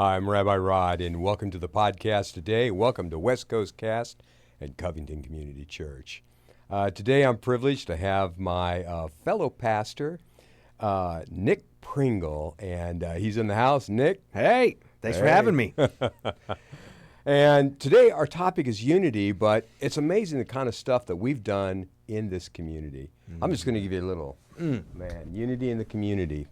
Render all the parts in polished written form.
I'm Rabbi Rod, and welcome to the podcast today. Welcome to West Coast Cast and Covington Community Church. Today I'm privileged to have my fellow pastor, Nick Pringle, and he's in the house. Nick? Hey, thanks for having me. And today our topic is unity, but it's amazing the kind of stuff that we've done in this community. I'm just going to give you a little, unity in the community.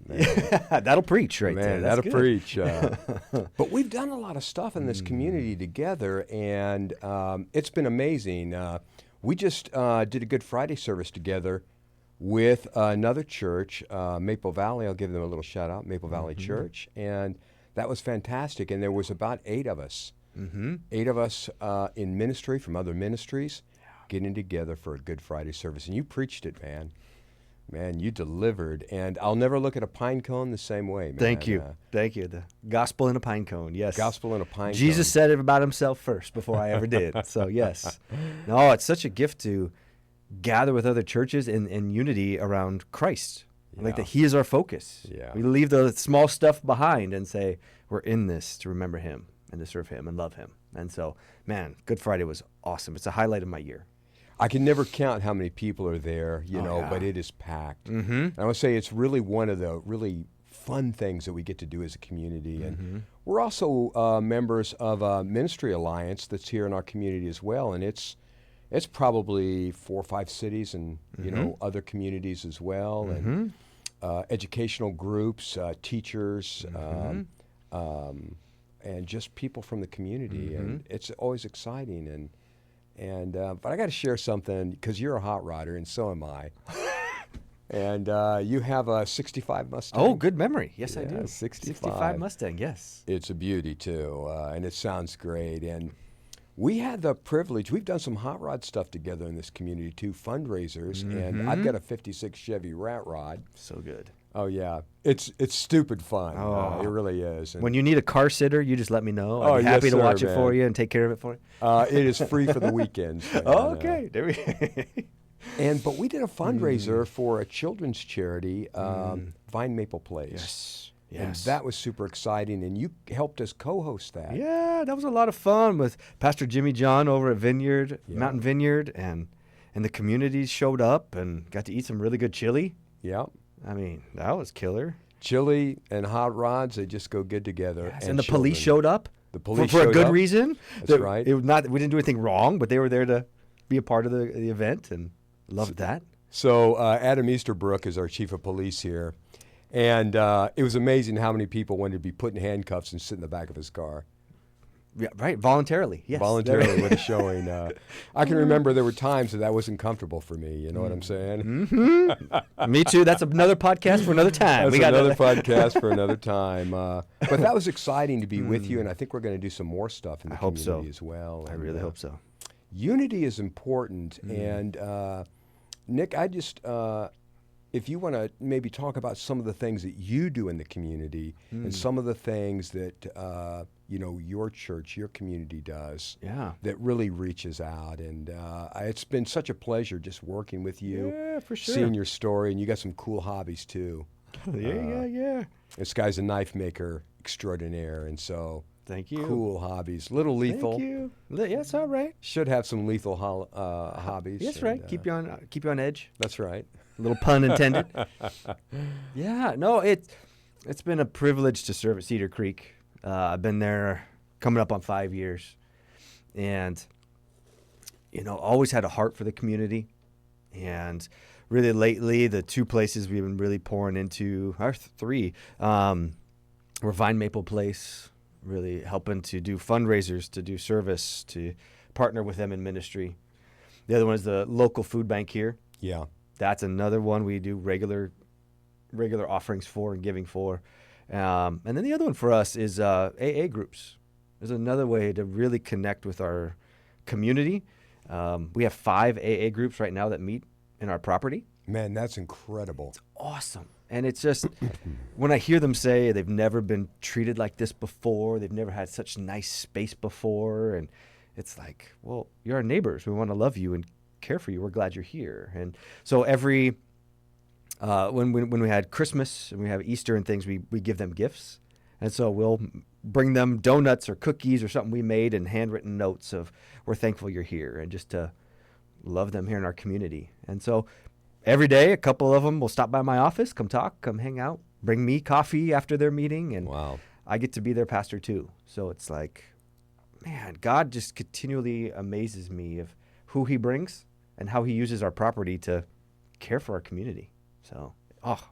That'll preach right there. That'll good. preach. But we've done a lot of stuff in this community together, and it's been amazing. We just did a Good Friday service together with another church, Maple Valley. I'll give them a little shout out, Maple Valley Church, and that was fantastic. And there was about 8 of us. 8 of us in ministry from other ministries getting together for a Good Friday service. And you preached it, man. Man, you delivered. And I'll never look at a pine cone the same way, man. Thank you. Thank you. The gospel in a pine cone, yes. Gospel in a pine cone. Jesus said it about himself first before I ever did. So, yes. No, it's such a gift to gather with other churches in unity around Christ. Yeah. Like that he is our focus. Yeah. We leave the small stuff behind and say, we're in this to remember him and to serve him and love him. And so, man, Good Friday was awesome. It's a highlight of my year. I can never count how many people are there, but it is packed. And I would say it's really one of the really fun things that we get to do as a community. And we're also members of a ministry alliance that's here in our community as well. And it's probably 4 or 5 cities and, other communities as well. And educational groups, teachers, and just people from the community. And it's always exciting. But I got to share something because you're a hot rodder and so am I. And you have a 65 Mustang. Oh, good memory. Yes, yeah, I do. 65 Mustang, yes. It's a beauty too, and it sounds great. And we had the privilege, we've done some hot rod stuff together in this community too, fundraisers, and I've got a 56 Chevy Rat Rod. So good. Oh yeah, it's stupid fun. It really is. And when you need a car sitter, you just let me know. I'd be yes, happy to sir, watch man. it for you and take care of it for you. It is free for the weekends. Man. Okay, there we go. But we did a fundraiser for a children's charity, Vine Maple Place. Yes. And that was super exciting, and you helped us co-host that. Yeah, that was a lot of fun with Pastor Jimmy John over at Mountain Vineyard, and the community showed up and got to eat some really good chili. Yeah. I mean, that was killer. Chili and hot rods, they just go good together. Yes, and the police showed up. The police for showed a good up. reason. That's right. We didn't do anything wrong, but they were there to be a part of the event, and loved that. So Adam Easterbrook is our chief of police here, and it was amazing how many people wanted to be put in handcuffs and sit in the back of his car. Yeah, right, voluntarily. Yes. Voluntarily with a showing. I can remember there were times that wasn't comfortable for me. You know what I'm saying? Me too. That's another podcast for another time. That's another podcast for another time. But that was exciting to be with you, and I think we're going to do some more stuff in the community as well. I really hope so. Unity is important, and Nick, I just, if you want to maybe talk about some of the things that you do in the community and some of the things that, your church, your community does that really reaches out. And it's been such a pleasure just working with you, for sure. seeing your story, and you got some cool hobbies too. Yeah. This guy's a knife maker extraordinaire, and so thank you. Cool hobbies, little lethal. Thank you. Yes, all right. Should have some lethal hobbies. That's right. Keep you on edge. That's right. A little pun intended. Yeah. No, it's been a privilege to serve at Cedar Creek. I've been there coming up on 5 years, and always had a heart for the community. And really lately, the 2 places we've been really pouring into, or 3, were Vine Maple Place, really helping to do fundraisers, to do service, to partner with them in ministry. The other one is the local food bank here. Yeah. That's another one we do regular offerings for and giving for. And then the other one for us is AA groups. There's another way to really connect with our community. We have 5 AA groups right now that meet in our property. Man, that's incredible. It's awesome. And it's just, when I hear them say they've never been treated like this before, they've never had such nice space before, and it's like, well, you're our neighbors. We want to love you and care for you. We're glad you're here. And so every when we had Christmas and we have Easter and things, we give them gifts. And so we'll bring them donuts or cookies or something we made and handwritten notes of we're thankful you're here and just to love them here in our community. And so every day, a couple of them will stop by my office, come talk, come hang out, bring me coffee after their meeting. And Wow. I get to be their pastor too. So it's like, man, God just continually amazes me of who he brings and how he uses our property to care for our community. So,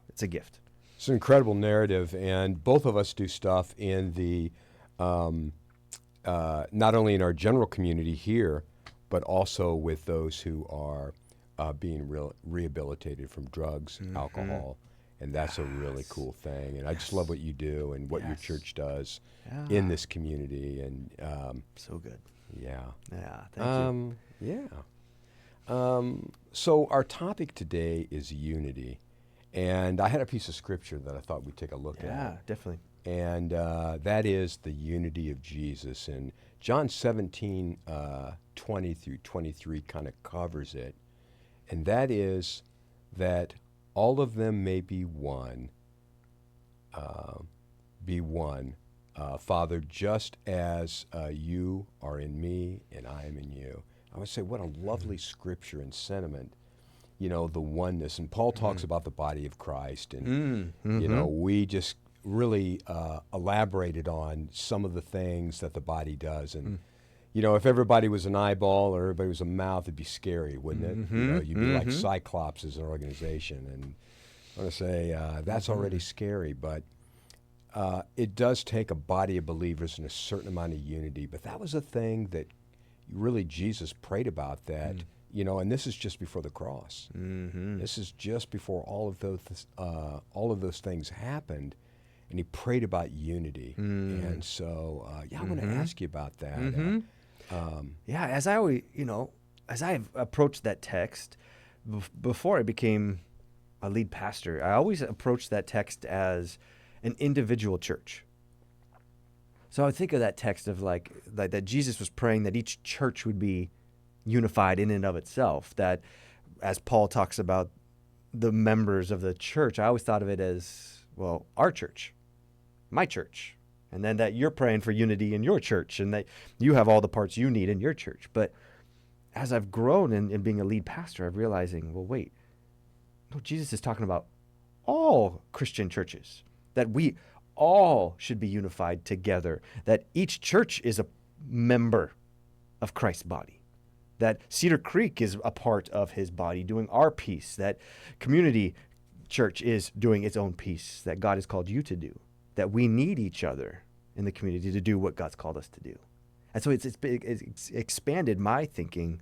it's a gift. It's an incredible narrative, and both of us do stuff in the, not only in our general community here, but also with those who are being rehabilitated from drugs, alcohol, and that's a really cool thing. And I just love what you do and what your church does in this community. And so good. Yeah. Yeah, thank you. Yeah. So our topic today is unity. And I had a piece of scripture that I thought we'd take a look at. Yeah, definitely. And that is the unity of Jesus. And John 17, 20 through 23 kind of covers it. And that is that all of them may be one, Father, just as you are in me and I am in you. I would say what a lovely scripture and sentiment. You know, the oneness. And Paul talks about the body of Christ. And, you know, we just really elaborated on some of the things that the body does. And, you know, if everybody was an eyeball or everybody was a mouth, it'd be scary, wouldn't it? You know, you'd be like Cyclops as an organization. And I want to say that's already scary. But it does take a body of believers and a certain amount of unity. But that was a thing that really Jesus prayed about that. You know, and this is just before the cross. This is just before all of those things happened, and he prayed about unity. And so, I want to ask you about that. As I always, as I approached that text before I became a lead pastor, I always approached that text as an individual church. So I would think of that text of like that Jesus was praying that each church would be unified in and of itself, that as Paul talks about the members of the church, I always thought of it as, well, our church, my church, and then that you're praying for unity in your church and that you have all the parts you need in your church. But as I've grown in being a lead pastor, I'm realizing, well, wait, no, Jesus is talking about all Christian churches, that we all should be unified together, that each church is a member of Christ's body, that Cedar Creek is a part of his body doing our piece, that Community Church is doing its own piece that God has called you to do, that we need each other in the community to do what God's called us to do. And so it's expanded my thinking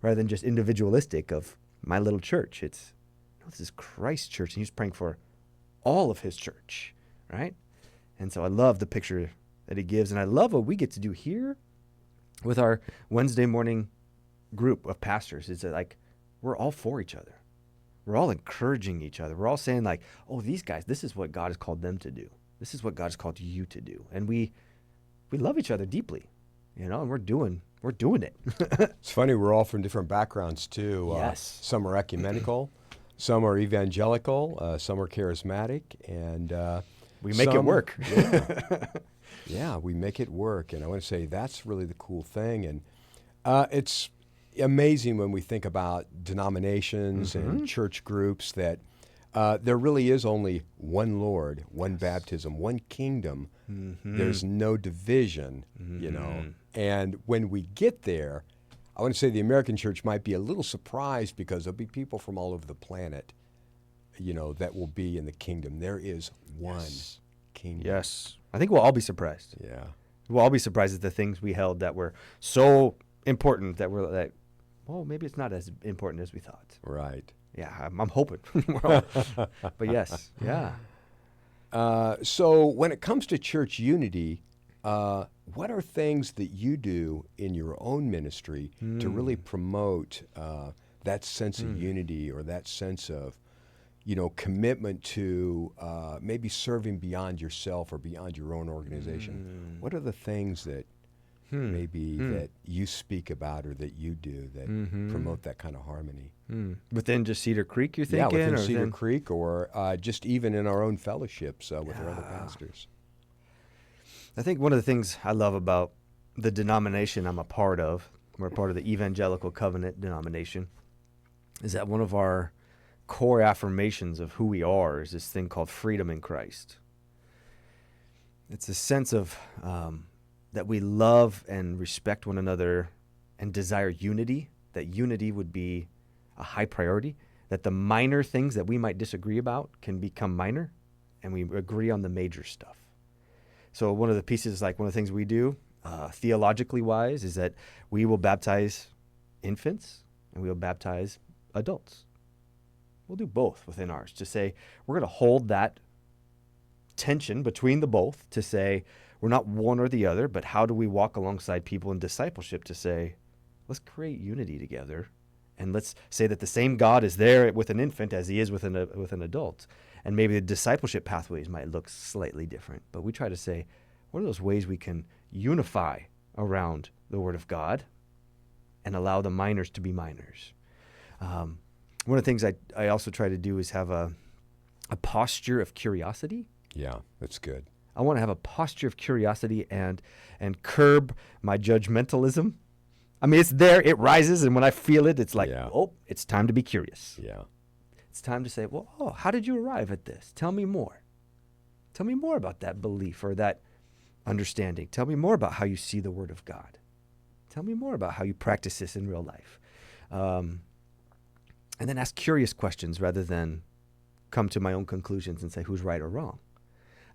rather than just individualistic of my little church. It's, no, this is Christ's church, and he's praying for all of his church, right? And so I love the picture that he gives, and I love what we get to do here with our Wednesday morning group of pastors. Is that like we're all for each other, we're all encouraging each other, we're all saying like, oh, these guys, this is what God has called them to do, this is what God has called you to do, and we love each other deeply, and we're doing it. It's funny, we're all from different backgrounds too. Yes. Some are ecumenical, some are evangelical, some are charismatic, and we make it work. Yeah, we make it work. And I want to say that's really the cool thing. And it's amazing when we think about denominations and church groups that there really is only one Lord, one baptism, one kingdom. There's no division, And when we get there, I want to say the American church might be a little surprised because there'll be people from all over the planet, that will be in the kingdom. There is one kingdom. Yes. I think we'll all be surprised. Yeah. We'll all be surprised at the things we held that were so important that maybe it's not as important as we thought. Right. Yeah, I'm hoping. But yes, yeah. So when it comes to church unity, what are things that you do in your own ministry to really promote that sense of unity or that sense of, commitment to maybe serving beyond yourself or beyond your own organization? What are the things that that you speak about or that you do that promote that kind of harmony? Within just Cedar Creek, you're thinking? Yeah, within Cedar Creek or just even in our own fellowships with our other pastors. I think one of the things I love about the denomination I'm a part of, we're a part of the Evangelical Covenant denomination, is that one of our core affirmations of who we are is this thing called freedom in Christ. It's a sense of that we love and respect one another and desire unity, that unity would be a high priority, that the minor things that we might disagree about can become minor, and we agree on the major stuff. So one of the pieces, like one of the things we do, theologically wise, is that we will baptize infants and we will baptize adults. We'll do both within ours to say we're going to hold that tension between the both to say we're not one or the other, but how do we walk alongside people in discipleship to say, let's create unity together, and let's say that the same God is there with an infant as he is with an adult. And maybe the discipleship pathways might look slightly different, but we try to say, what are those ways we can unify around the Word of God and allow the minors to be minors? One of the things I also try to do is have a posture of curiosity. Yeah, that's good. I want to have a posture of curiosity and curb my judgmentalism. I mean, it's there, it rises, and when I feel it, it's like, oh, it's time to be curious. Yeah. It's time to say, well, how did you arrive at this? Tell me more. Tell me more about that belief or that understanding. Tell me more about how you see the Word of God. Tell me more about how you practice this in real life. And then ask curious questions rather than come to my own conclusions and say who's right or wrong.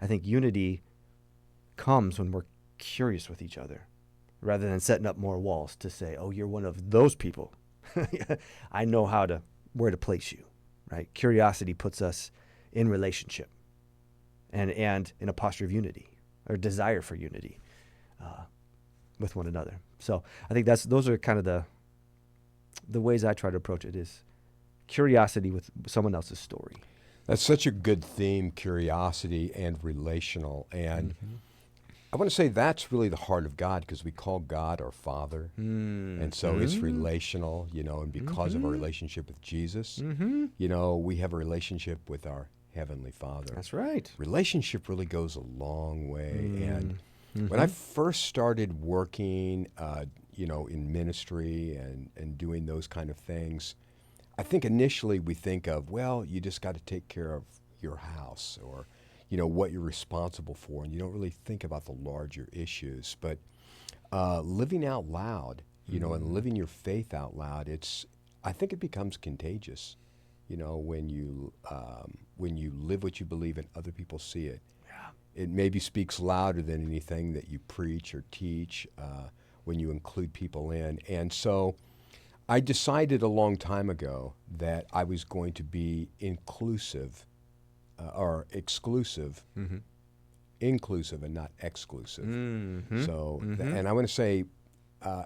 I think unity comes when we're curious with each other rather than setting up more walls to say, oh, you're one of those people. I know where to place you, right? Curiosity puts us in relationship and in a posture of unity or desire for unity with one another. So I think those are kind of the ways I try to approach it, is curiosity with someone else's story. That's such a good theme, curiosity and relational. And I want to say that's really the heart of God, because we call God our Father. And so it's relational, and because of our relationship with Jesus, we have a relationship with our Heavenly Father. That's right. Relationship really goes a long way. And when I first started working, in ministry and doing those kind of things, I think initially we think of, well, you just got to take care of your house or, what you're responsible for, and you don't really think about the larger issues. But living out loud, and living your faith out loud, I think it becomes contagious, when you live what you believe and other people see it. Yeah. It maybe speaks louder than anything that you preach or teach when you include people in. And so I decided a long time ago that I was going to be inclusive or exclusive, inclusive and not exclusive. So, and I want to say,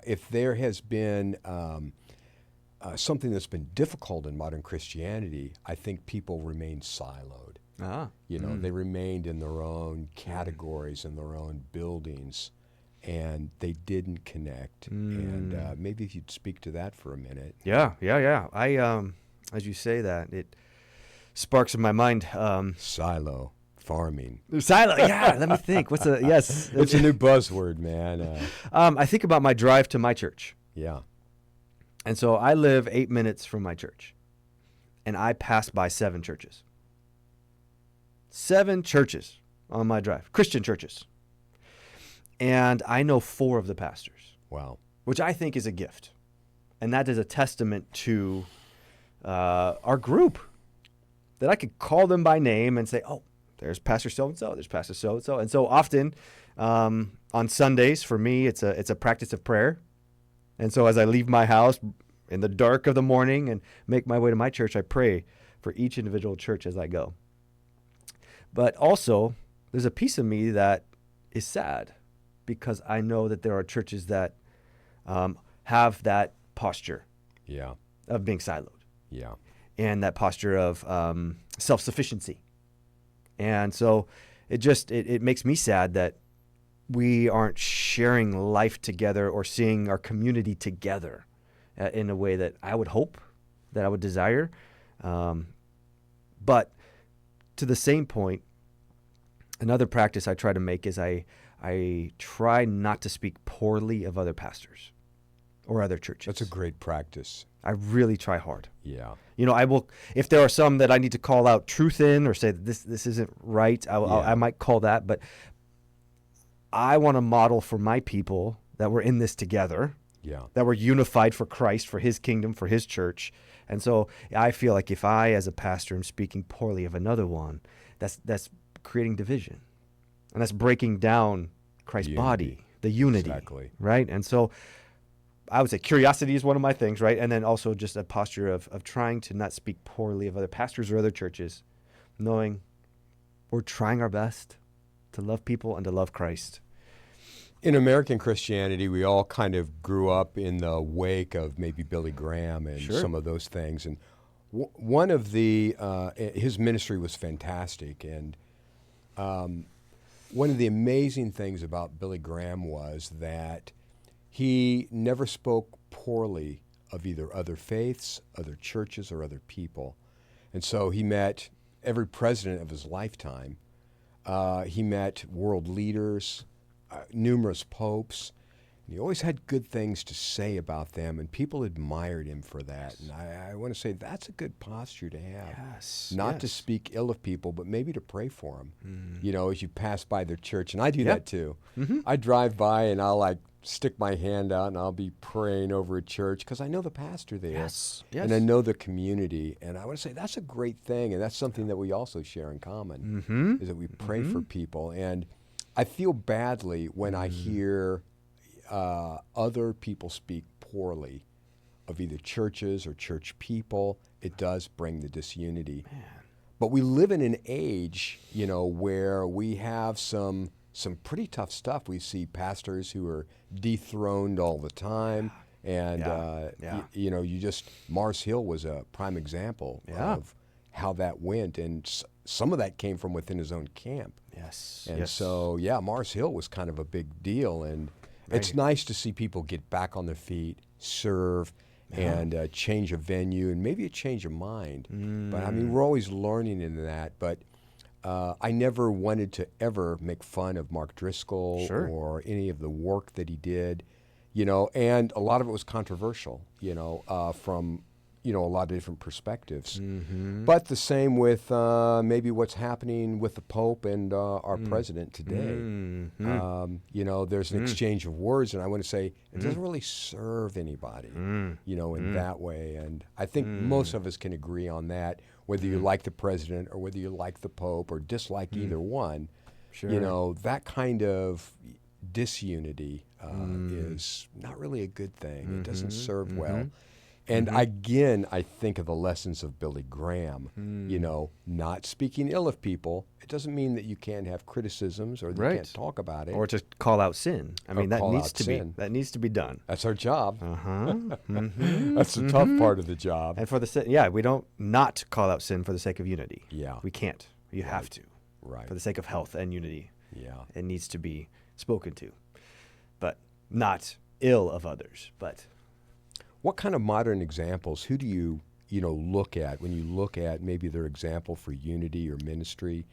if there has been something that's been difficult in modern Christianity, I think people remain siloed. They remained in their own categories and their own buildings, and they didn't connect. And maybe if you'd speak to that for a minute. Yeah. I, as you say that, it sparks in my mind. Silo farming. Silo, yeah. Let me think. Yes. It's a new buzzword, man. I think about my drive to my church. Yeah. And so I live 8 minutes from my church, and I pass by 7 churches. 7 churches on my drive, Christian churches. And I know 4 of the pastors. Wow. Which I think is a gift. And that is a testament to our group, that I could call them by name and say, oh, there's Pastor so-and-so, there's Pastor so-and-so. And so often on Sundays, for me, it's a practice of prayer. And so as I leave my house in the dark of the morning and make my way to my church, I pray for each individual church as I go. But also, there's a piece of me that is sad, because I know that there are churches that have that posture of being siloed. Yeah. And that posture of self-sufficiency. And so it makes me sad that we aren't sharing life together or seeing our community together in a way that I would hope, that I would desire. But to the same point, another practice I try to make is I I try not to speak poorly of other pastors or other churches. That's a great practice. I really try hard. Yeah. I will, if there are some that I need to call out truth in or say that this isn't right, I might call that, but I want to model for my people that we're in this together, that we're unified for Christ, for his kingdom, for his church. And so I feel like if I, as a pastor, am speaking poorly of another one, that's creating division. And that's breaking down Christ's body, the unity. Exactly. Right? And so I would say curiosity is one of my things, right? And then also just a posture of trying to not speak poorly of other pastors or other churches, knowing we're trying our best to love people and to love Christ. In American Christianity, we all kind of grew up in the wake of maybe Billy Graham and some of those things. And one of his ministry was fantastic. And one of the amazing things about Billy Graham was that he never spoke poorly of either other faiths, other churches, or other people. And so he met every president of his lifetime. He met world leaders, numerous popes. And he always had good things to say about them, and people admired him for that. And I want to say that's a good posture to have. Yes. Not to speak ill of people, but maybe to pray for them, as you pass by their church. And I do that too. Mm-hmm. I drive by and I'll stick my hand out and I'll be praying over a church because I know the pastor there. Yes. And I know the community. And I want to say that's a great thing. And that's something that we also share in common, is that we pray for people. And I feel badly when I hear other people speak poorly of either churches or church people. It does bring the disunity. Man. But we live in an age, where we have some pretty tough stuff. We see pastors who are dethroned all the time. And, Mars Hill was a prime example of how that went. And some of that came from within his own camp. Yes. And so, Mars Hill was kind of a big deal. And it's nice to see people get back on their feet, serve, and change a venue, and maybe a change of mind. But, we're always learning in that. But I never wanted to ever make fun of Mark Driscoll or any of the work that he did, and a lot of it was controversial, from a lot of different perspectives. But the same with maybe what's happening with the Pope and our president today. There's an exchange of words, and I want to say it doesn't really serve anybody, in that way. And I think most of us can agree on that, whether you like the president or whether you like the Pope or dislike either one. That kind of disunity is not really a good thing. It doesn't serve well. And again, I think of the lessons of Billy Graham, not speaking ill of people. It doesn't mean that you can't have criticisms or that you can't talk about it. Or to call out sin. That needs to be done. That's our job. That's the tough part of the job. And for we don't not call out sin for the sake of unity. Yeah. We can't. You have to. Right. For the sake of health and unity. Yeah. It needs to be spoken to. But not ill of others, but... What kind of modern examples, who do you look at when you look at maybe their example for unity or ministry?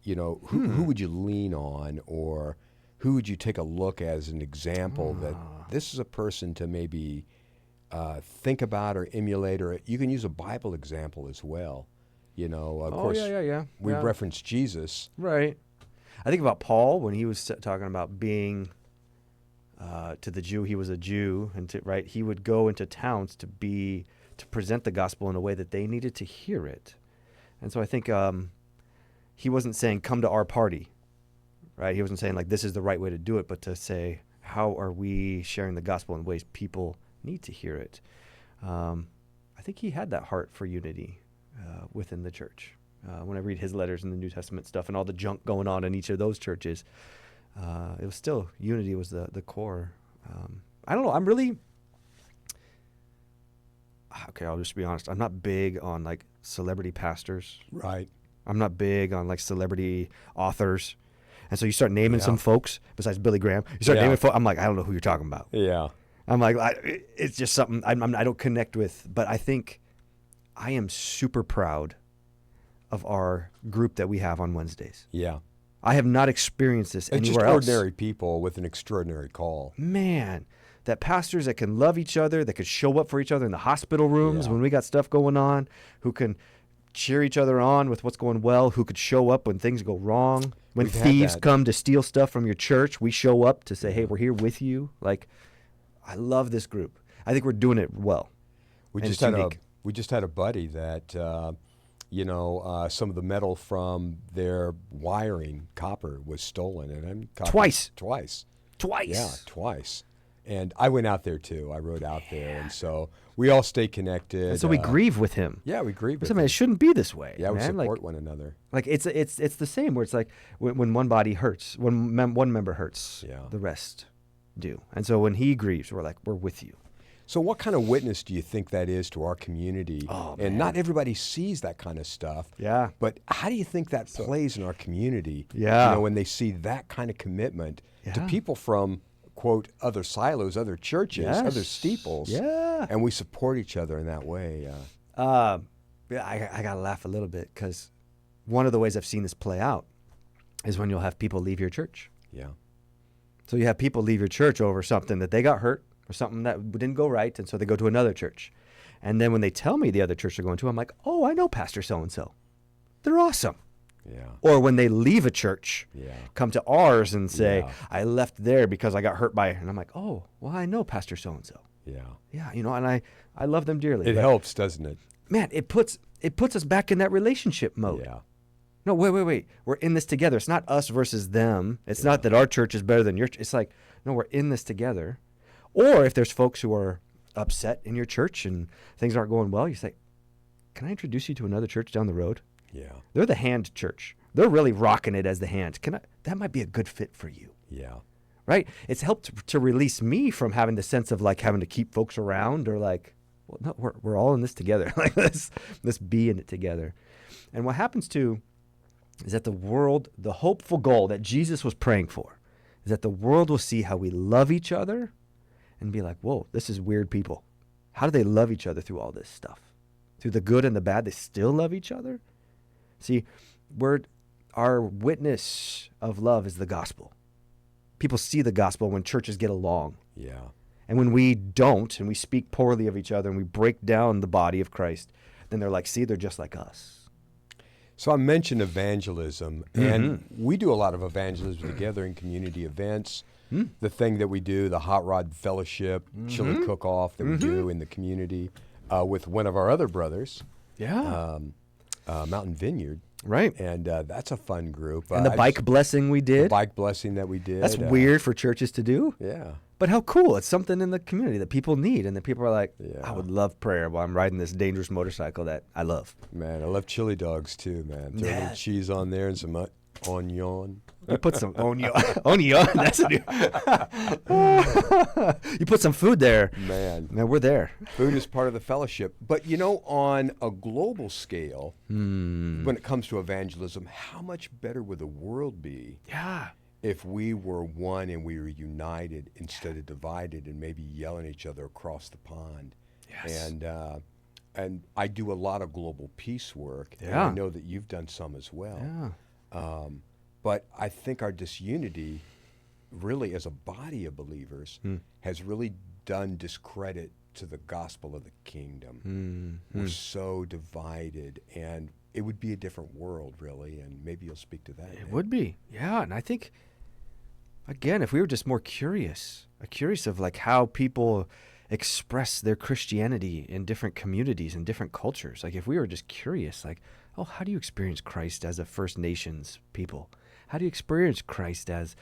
Who would you lean on, or who would you take a look as an example that this is a person to maybe think about or emulate, or you can use a Bible example as well. Of course, we reference Jesus. Right. I think about Paul when he was talking about being... to the Jew, he was a Jew, and he would go into towns to present the gospel in a way that they needed to hear it. And so I think he wasn't saying, come to our party, right? He wasn't saying, this is the right way to do it, but to say, how are we sharing the gospel in ways people need to hear it? I think he had that heart for unity within the church. When I read his letters in the New Testament stuff and all the junk going on in each of those churches, it was still, unity was the core. I don't know. I'm really, I'll just be honest. I'm not big on celebrity pastors. Right. I'm not big on celebrity authors. And so you start naming some folks besides Billy Graham. You start naming folks. I'm like, I don't know who you're talking about. Yeah. I'm like, it's just something I don't connect with. But I think I am super proud of our group that we have on Wednesdays. Yeah. I have not experienced this It's just anywhere else. ordinary people with an extraordinary call. Man, that pastors that can love each other, that could show up for each other in the hospital rooms Yeah. when we got stuff going on, who can cheer each other on with what's going well, who could show up when things go wrong. When We've had thieves that. come to steal stuff from your church, we show up to say, hey, we're here with you. Like, I love this group. I think we're doing it well. We And just it's had unique. we just had a buddy that some of the metal from their wiring, copper, was stolen, and Twice. Twice. Twice. Yeah, twice. And I went out there too. I rode out there, and so we all stay connected. And so we grieve with him. Yeah, we grieve with I mean, him. it shouldn't be this way. Yeah, we man. support one another. Like it's the same where it's like when one body hurts, when one member hurts, Yeah. the rest do. And so when he grieves, we're like, we're with you. So what kind of witness do you think that is to our community? Oh, and not everybody sees that kind of stuff. Yeah. But how do you think that plays in our community? Yeah. You know, when they see that kind of commitment to Yeah. people from, quote, other silos, other churches, Yes. other steeples. Yeah. And we support each other in that way. Yeah, I got to laugh a little bit because one of the ways I've seen this play out is when you'll have people leave your church. Yeah. So you have people leave your church over something that they got hurt or something that didn't go right, and so they go to another church. And then when they tell me the other church they're going to, I'm like, oh, I know Pastor so-and-so. They're awesome. Yeah. Or when they leave a church, Yeah. come to ours and say, Yeah. I left there because I got hurt by it. And I'm like, oh, well, I know Pastor so-and-so. Yeah. Yeah, and I love them dearly. It But, helps, doesn't it? man, it puts us back in that relationship mode. Yeah. No, wait. We're in this together. It's not us versus them. It's not that our church is better than your church. It's like, no, we're in this together. Or if there's folks who are upset in your church and things aren't going well, you say, can I introduce you to another church down the road? Yeah. They're the hand church. They're really rocking it as the hand. That might be a good fit for you. Yeah. Right? It's helped to release me from having the sense of like having to keep folks around or like, well, no, we're all in this together. Like let's be in it together. And what happens too is that the world, the hopeful goal that Jesus was praying for, is that the world will see how we love each other and be like, whoa, this is weird people. How do they love each other through all this stuff? Through the good and the bad, they still love each other? See, our witness of love is the gospel. People see the gospel when churches get along. Yeah. And when we don't, and we speak poorly of each other, and we break down the body of Christ, then they're like, see, they're just like us. So I mentioned evangelism, and we do a lot of evangelism together in community events. The thing that we do, the Hot Rod Fellowship, chili cook-off that we do in the community with one of our other brothers, Yeah. Mountain Vineyard. Right. And that's a fun group. And the bike blessing we The did. bike blessing that we did. That's weird for churches to do. Yeah. But how cool. It's something in the community that people need. And that people are like, Yeah. I would love prayer while I'm riding this dangerous motorcycle that I love. Man, I love chili dogs too, man. Throw a Yeah. little cheese on there and some onion. You put some onion. That's a new. You put some food there. Man, We're there. food is part of the fellowship. But on a global scale, when it comes to evangelism, how much better would the world be Yeah. if we were one and we were united instead of divided and maybe yelling at each other across the pond? Yes. And I do a lot of global peace work, and Yeah. I know that you've done some as well. Yeah. But I think our disunity, really as a body of believers, has really done discredit to the gospel of the kingdom. We're so divided, and it would be a different world, really, and maybe you'll speak to that. It would be. Yeah. And I think, again, if we were just more curious of like how people express their Christianity in different communities and different cultures, like if we were just curious, like, oh, how do you experience Christ as a First Nations people? How do you experience Christ as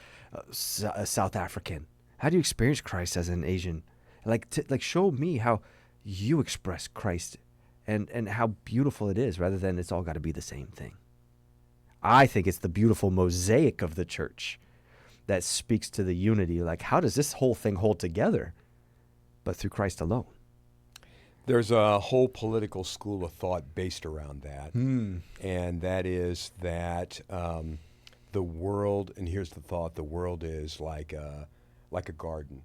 a South African? How do you experience Christ as an Asian? Like show me how you express Christ and how beautiful it is, rather than it's all got to be the same thing. I think it's the beautiful mosaic of the church that speaks to the unity. Like, how does this whole thing hold together? But through Christ alone. There's a whole political school of thought based around that, and that is that the world, and here's the thought, the world is like a garden.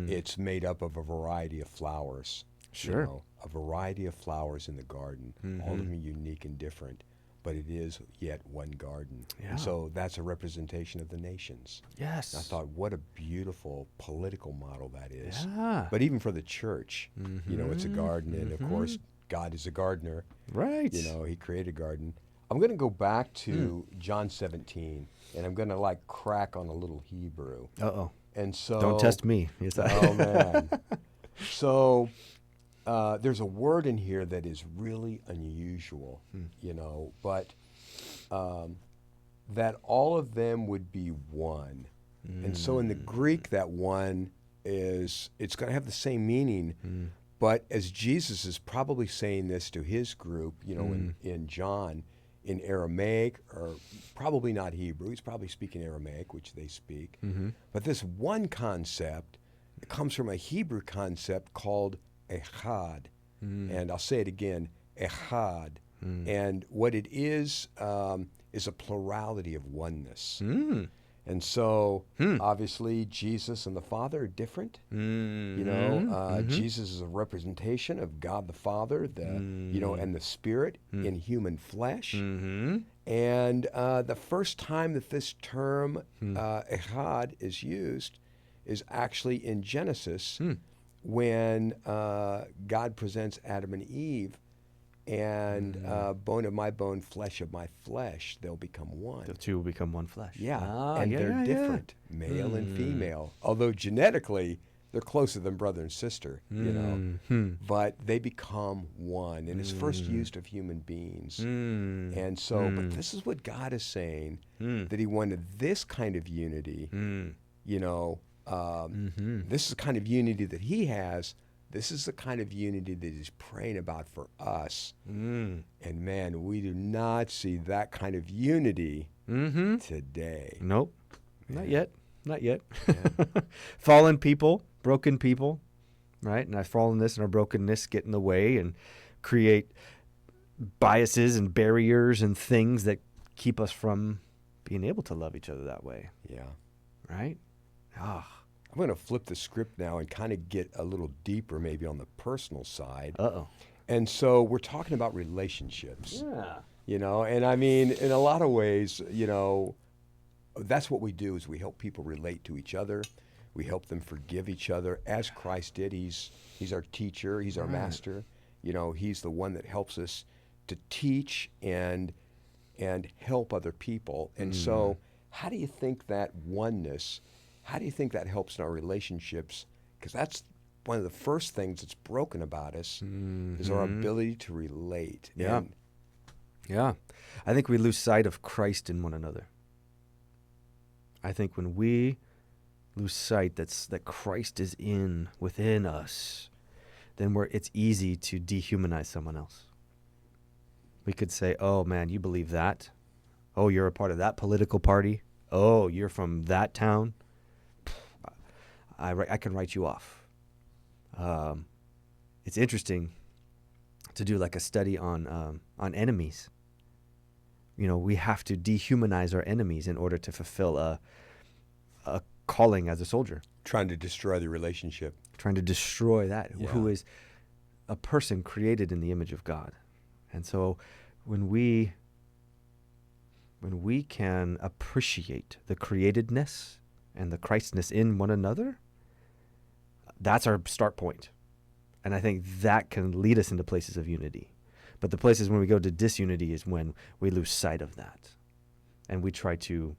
It's made up of a variety of flowers. Sure. A variety of flowers in the garden, all of them unique and different. but it is yet one garden. Yeah. And so that's a representation of the nations. Yes. And I thought, what a beautiful political model that is. Yeah. But even for the church, it's a garden, and of course, God is a gardener. Right. He created a garden. I'm going to go back to John 17, and I'm going to crack on a little Hebrew. Uh-oh. And so Don't test me. Oh man. So there's a word in here that is really unusual, but that all of them would be one. And so in the Greek, that one it's going to have the same meaning, but as Jesus is probably saying this to his group, in John, in Aramaic, or probably not Hebrew, he's probably speaking Aramaic, which they speak. But this one concept, it comes from a Hebrew concept called echad. And I'll say it again, echad. And what it is a plurality of oneness. And so, obviously, Jesus and the Father are different. Jesus is a representation of God the Father, and the Spirit in human flesh. And the first time that this term echad is used is actually in Genesis, when God presents Adam and Eve, and bone of my bone, flesh of my flesh, they'll become one. The two will become one flesh. Yeah, and they're different, male and female. Although genetically, they're closer than brother and sister, But they become one, and it's first used of human beings. And so, but this is what God is saying, that he wanted this kind of unity, This is the kind of unity that he has. This is the kind of unity that he's praying about for us. And man, we do not see that kind of unity today. Nope. Not yet. Not yet. Fallen people, broken people, right? And our fallenness and our brokenness get in the way and create biases and barriers and things that keep us from being able to love each other that way. Yeah. Right? I'm going to flip the script now and kind of get a little deeper maybe on the personal side. Uh-oh. And so we're talking about relationships. Yeah. And I mean, in a lot of ways, that's what we do, is we help people relate to each other. We help them forgive each other as Christ did. He's our teacher. He's our master. He's the one that helps us to teach and help other people. And so how do you think that oneness, how do you think that helps in our relationships? Because that's one of the first things that's broken about us, is our ability to relate. Yeah. I think we lose sight of Christ in one another. I think when we lose sight that Christ is within us, then it's easy to dehumanize someone else. We could say, oh man, you believe that? Oh, you're a part of that political party? Oh, you're from that town? I can write you off. It's interesting to do like a study on enemies. We have to dehumanize our enemies in order to fulfill a calling as a soldier. Trying to destroy the relationship. Trying to destroy that, who is a person created in the image of God. And so when we can appreciate the createdness and the Christness in one another, that's our start point. And I think that can lead us into places of unity. But the places when we go to disunity is when we lose sight of that. And we try to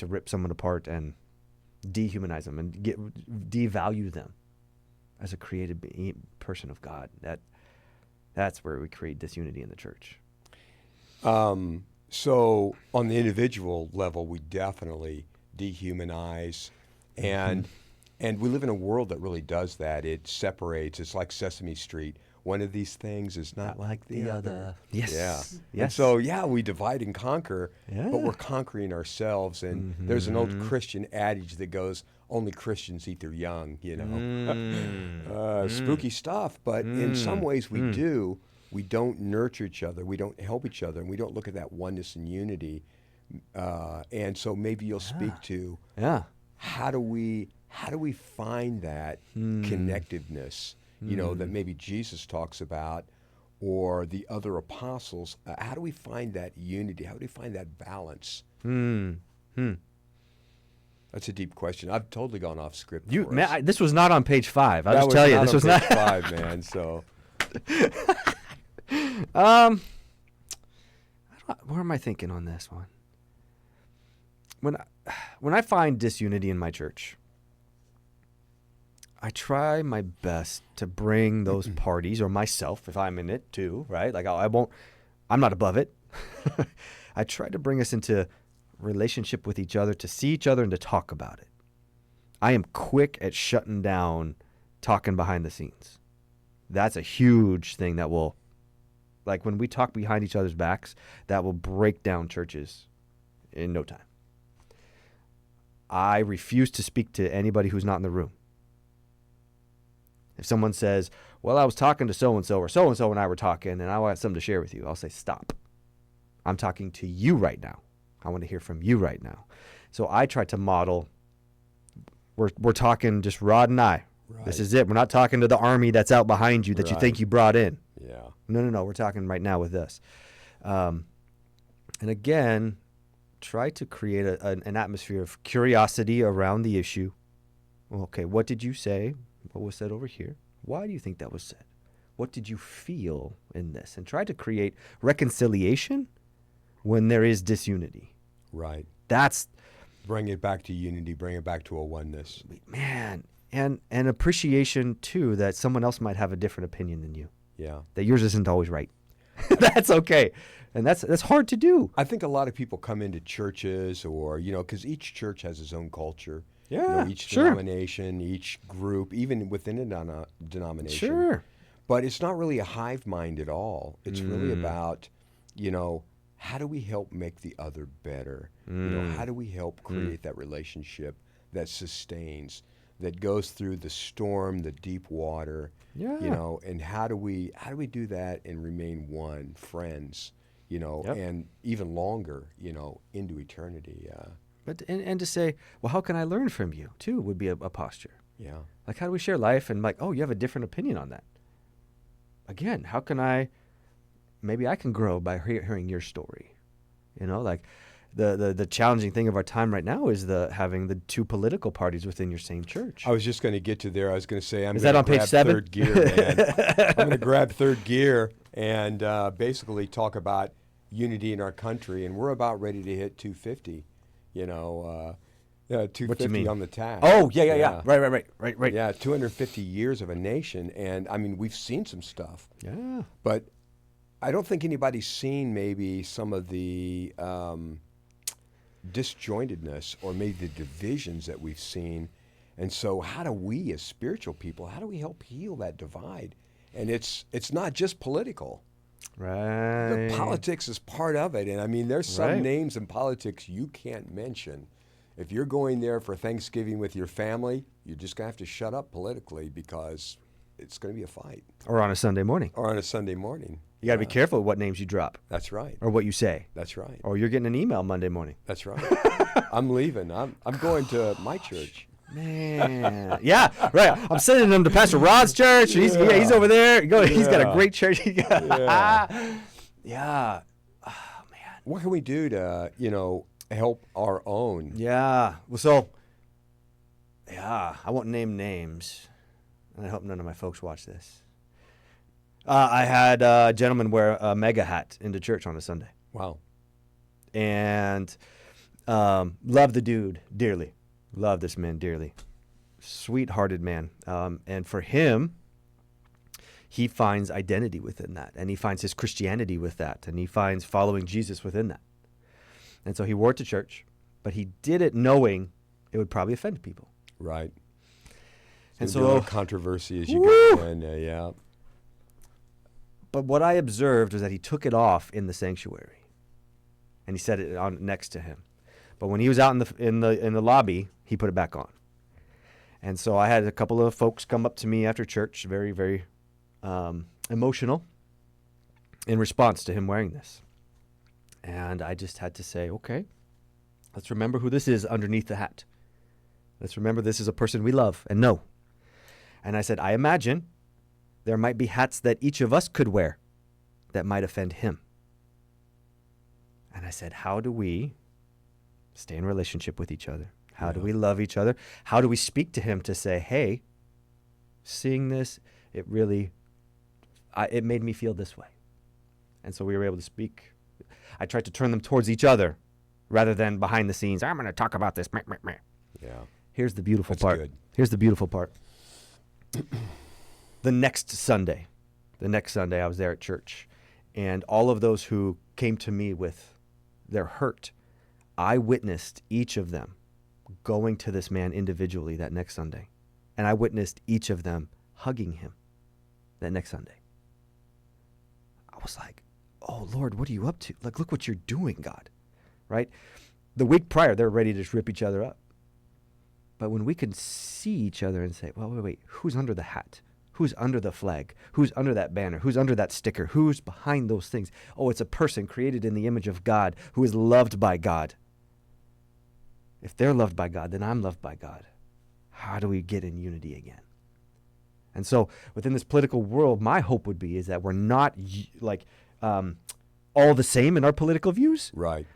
rip someone apart and dehumanize them and devalue them as a created person of God. That's where we create disunity in the church. So on the individual level, we definitely dehumanize, and we live in a world that really does that. It separates. It's like Sesame Street. One of these things is not like the other. Yes. Yeah. Yes. And so, we divide and conquer, but we're conquering ourselves. And there's an old Christian adage that goes, only Christians eat their young, Spooky stuff. But in some ways we do. We don't nurture each other. We don't help each other. And we don't look at that oneness and unity. And so maybe you'll speak to how do we find that connectiveness, that maybe Jesus talks about, or the other apostles? How do we find that unity? How do we find that balance? That's a deep question. I've totally gone off script. This was not on page 5. I'll That just tell you, this was on not. page 5, man. So, Where am I thinking on this one? When I find disunity in my church, I try my best to bring those parties, or myself, if I'm in it too, right? Like I'm not above it. I try to bring us into relationship with each other, to see each other and to talk about it. I am quick at shutting down talking behind the scenes. That's a huge thing that will, like when we talk behind each other's backs, that will break down churches in no time. I refuse to speak to anybody who's not in the room. If someone says, well, I was talking to so-and-so, or so-and-so and I were talking, and I want something to share with you, I'll say, stop. I'm talking to you right now. I want to hear from you right now. So I try to model, we're talking just Rod and I. Right. This is it. We're not talking to the army that's out behind you that you think you brought in. Yeah. No. We're talking right now with this. And again, try to create an atmosphere of curiosity around the issue. Well, okay, what did you say? What was said over here? Why do you think that was said? What did you feel in this? And try to create reconciliation when there is disunity. Right. That's... Bring it back to unity. Bring it back to a oneness. Man, and appreciation, too, that someone else might have a different opinion than you. Yeah. That yours isn't always right. That's okay. And that's hard to do. I think a lot of people come into churches or, because each church has its own culture. Yeah, each denomination, each group, even within a denomination. Sure. But it's not really a hive mind at all. It's really about, how do we help make the other better? How do we help create that relationship that sustains, that goes through the storm, the deep water? Yeah. And how do we do that and remain one, friends, and even longer, into eternity. But and to say, well, how can I learn from you too would be a posture. Yeah. Like, how do we share life? And like, oh, you have a different opinion on that. Again, how can maybe I can grow by hearing your story. Like the challenging thing of our time right now is having the two political parties within your same church. I was just going to get to there. I was going to say, is that on page 7? Third gear, man. I'm going to grab third gear and basically talk about unity in our country. And we're about ready to hit 250. 250 on the tag. Oh, yeah. Right. Yeah, 250 years of a nation. And, I mean, we've seen some stuff. Yeah. But I don't think anybody's seen maybe some of the disjointedness or maybe the divisions that we've seen. And so how do we, as spiritual people, how do we help heal that divide? And it's not just political. Right. The politics is part of it. And I mean, there's some names in politics you can't mention. If you're going there for Thanksgiving with your family, you're just going to have to shut up politically because it's going to be a fight. Or on a Sunday morning. You got to be careful what names you drop. That's right. Or what you say. That's right. Or you're getting an email Monday morning. That's right. I'm leaving. I'm going to my church. Man, yeah, right. I'm sending them to Pastor Rod's church. He's over there. He's got a great church. Yeah. Oh man. What can we do to help our own? Yeah. Well, so I won't name names, and I hope none of my folks watch this. I had a gentleman wear a mega hat into church on a Sunday. Wow. And love the dude dearly. Love this man dearly. Sweethearted man. And for him, he finds identity within that. And he finds his Christianity with that. And he finds following Jesus within that. And so he wore it to church. But he did it knowing it would probably offend people. Right. And so a little controversy as you go in. Yeah. But what I observed was that he took it off in the sanctuary. And he set it on next to him. But when he was out in the lobby, he put it back on. And so I had a couple of folks come up to me after church, very, very emotional, in response to him wearing this. And I just had to say, okay, let's remember who this is underneath the hat. Let's remember this is a person we love and know. And I said, I imagine there might be hats that each of us could wear that might offend him. And I said, how do we stay in relationship with each other? How do we love each other? How do we speak to him to say, hey, seeing this, it really, it made me feel this way. And so we were able to speak. I tried to turn them towards each other rather than behind the scenes. I'm going to talk about this. Meh, meh, meh. Yeah. Here's the beautiful That's part. good. Here's the beautiful part. The next Sunday, I was there at church, and all of those who came to me with their hurt, I witnessed each of them going to this man individually that next Sunday. And I witnessed each of them hugging him that next Sunday. I was like, oh, Lord, what are you up to? Like, look what you're doing, God, right? The week prior, they were ready to just rip each other up. But when we could see each other and say, well, wait, who's under the hat? Who's under the flag? Who's under that banner? Who's under that sticker? Who's behind those things? Oh, it's a person created in the image of God who is loved by God. If they're loved by God, then I'm loved by God. How do we get in unity again? And so within this political world, my hope would be is that we're not all the same in our political views. Right.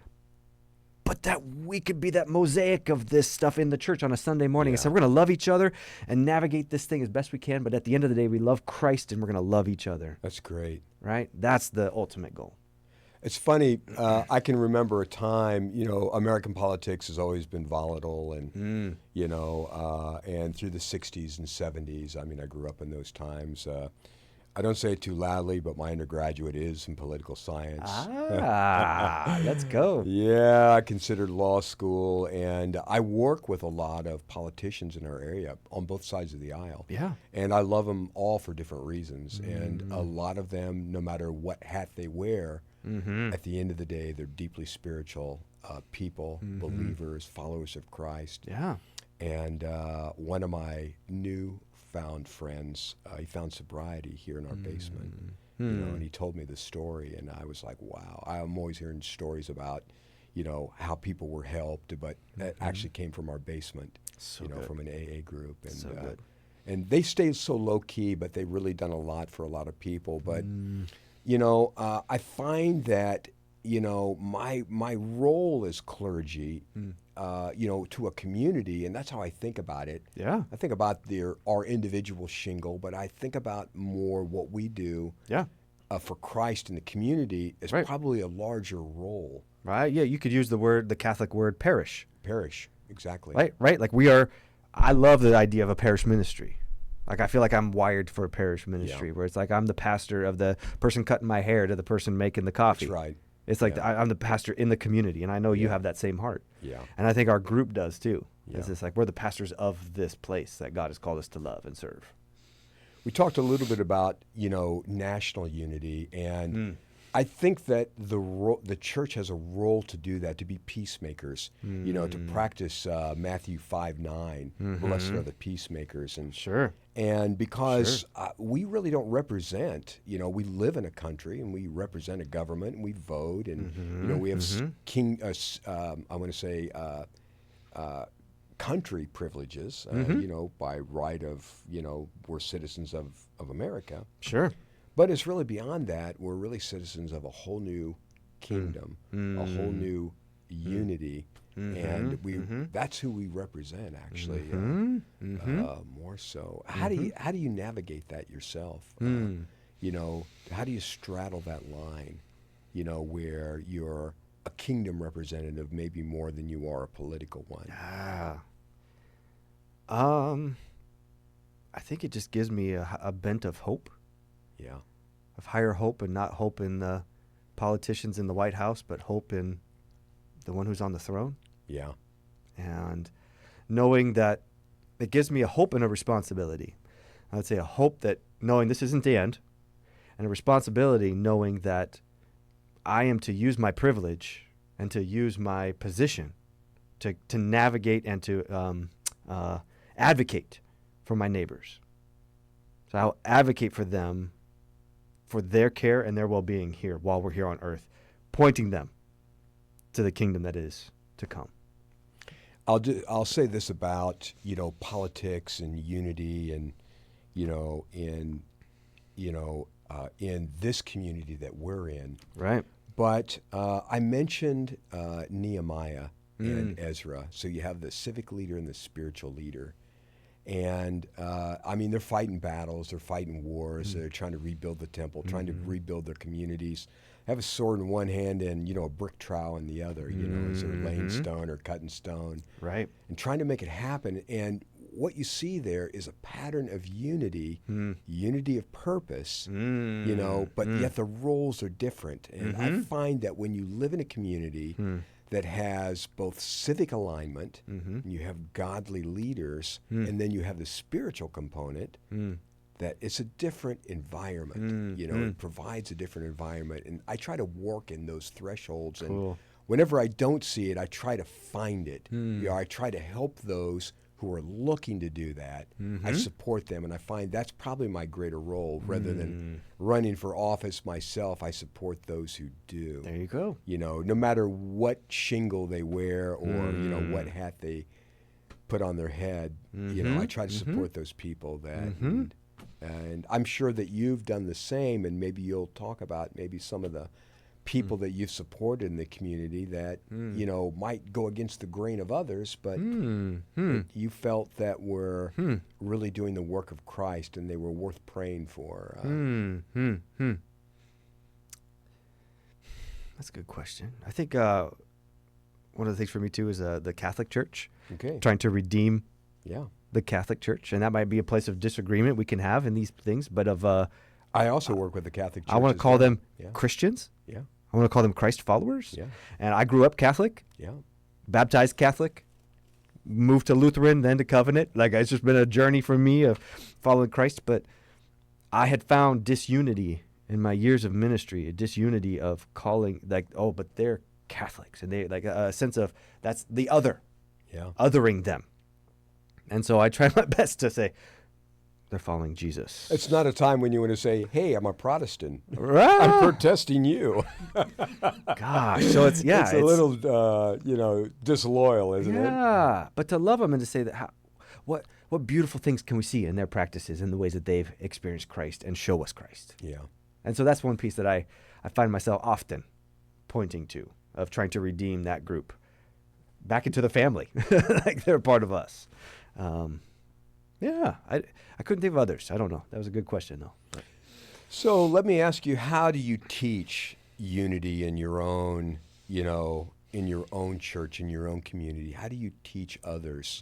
But that we could be that mosaic of this stuff in the church on a Sunday morning. Yeah. And so we're going to love each other and navigate this thing as best we can. But at the end of the day, we love Christ and we're going to love each other. That's great. Right? That's the ultimate goal. It's funny. I can remember a time, American politics has always been volatile and, and through the 60s and 70s. I mean, I grew up in those times. I don't say it too loudly, but my undergraduate is in political science. Let's go. Yeah, I considered law school, and I work with a lot of politicians in our area on both sides of the aisle. Yeah. And I love them all for different reasons. And a lot of them, no matter what hat they wear, at the end of the day, they're deeply spiritual people, believers, followers of Christ. Yeah. And one of my newfound friends, he found sobriety here in our basement, and he told me this story, and I was like, wow. I'm always hearing stories about, how people were helped, but that actually came from our basement, from an AA group. And, So good. And they stayed so low key, but they've really done a lot for a lot of people. But, I find that, my role as clergy, to a community, and that's how I think about it. Yeah. I think about our individual shingle, but I think about more what we do for Christ in the community is probably a larger role. Right? Yeah, you could use the Catholic word parish. Parish, exactly. Right? Like I love the idea of a parish ministry. Like I feel like I'm wired for a parish ministry where it's like I'm the pastor of the person cutting my hair to the person making the coffee. That's right. It's like I'm the pastor in the community, and I know you have that same heart. Yeah. And I think our group does too. Yeah. It's just like we're the pastors of this place that God has called us to love and serve. We talked a little bit about, national unity, and I think that the church has a role to do that, to be peacemakers, to practice Matthew 5:9, blessed are the peacemakers. And Sure. And because we really don't represent, we live in a country and we represent a government and we vote and, we have country privileges, by right of, we're citizens of America. Sure. But it's really beyond that. We're really citizens of a whole new kingdom, a whole new unity. And that's who we represent, actually, more so. How do you navigate that yourself? How do you straddle that line, where you're a kingdom representative maybe more than you are a political one? I think it just gives me a bent of hope. Yeah. Of higher hope, and not hope in the politicians in the White House, but hope in the one who's on the throne. Yeah. And knowing that it gives me a hope and a responsibility. I would say a hope that knowing this isn't the end, and a responsibility knowing that I am to use my privilege and to use my position to navigate and to advocate for my neighbors. So I'll advocate for them, for their care and their well-being here while we're here on earth, pointing them to the kingdom that is to come. I'll say this about, politics and unity and, in this community that we're in. Right. But I mentioned Nehemiah and Ezra. So you have the civic leader and the spiritual leader. And I mean, they're fighting battles, they're fighting wars, they're trying to rebuild the temple, trying to rebuild their communities. Have a sword in one hand and, a brick trowel in the other, as they're laying stone or cutting stone. Right. And trying to make it happen. And what you see there is a pattern of unity, unity of purpose, but yet the roles are different. And I find that when you live in a community that has both civic alignment, and you have godly leaders, and then you have the spiritual component, that it's a different environment. It provides a different environment. And I try to work in those thresholds. Cool. And whenever I don't see it, I try to find it. I try to help those who are looking to do that. I support them, and I find that's probably my greater role. Rather than running for office myself, I support those who do. There you go. No matter what shingle they wear or what hat they put on their head, I try to support those people that. And I'm sure that you've done the same, and maybe you'll talk about maybe some of the people that you've supported in the community that might go against the grain of others, but you felt that were really doing the work of Christ and they were worth praying for. That's a good question. I think one of the things for me too is the Catholic Church. Okay. Trying to redeem Yeah. the Catholic Church, and that might be a place of disagreement we can have in these things, but I also work with the Catholic Church. I want to call them Yeah. Christians. Yeah. I want to call them Christ followers. Yeah. And I grew up Catholic, Yeah. baptized Catholic, moved to Lutheran, then to Covenant. Like, it's just been a journey for me of following Christ. But I had found disunity in my years of ministry, a disunity of calling, but they're Catholics. And they, a sense of that's the other, Yeah. othering them. And so I try my best to say, they're following Jesus. It's not a time when you want to say, "Hey, I'm a Protestant. Right. I'm protesting you." Gosh, so it's a little, disloyal, isn't it? Yeah, but to love them and to say that, what beautiful things can we see in their practices and the ways that they've experienced Christ and show us Christ. Yeah. And so that's one piece that I find myself often pointing to, of trying to redeem that group back into the family, like they're a part of us. Yeah, I couldn't think of others. I don't know. That was a good question, though. But. So let me ask you, how do you teach unity in your own, in your own church, in your own community? How do you teach others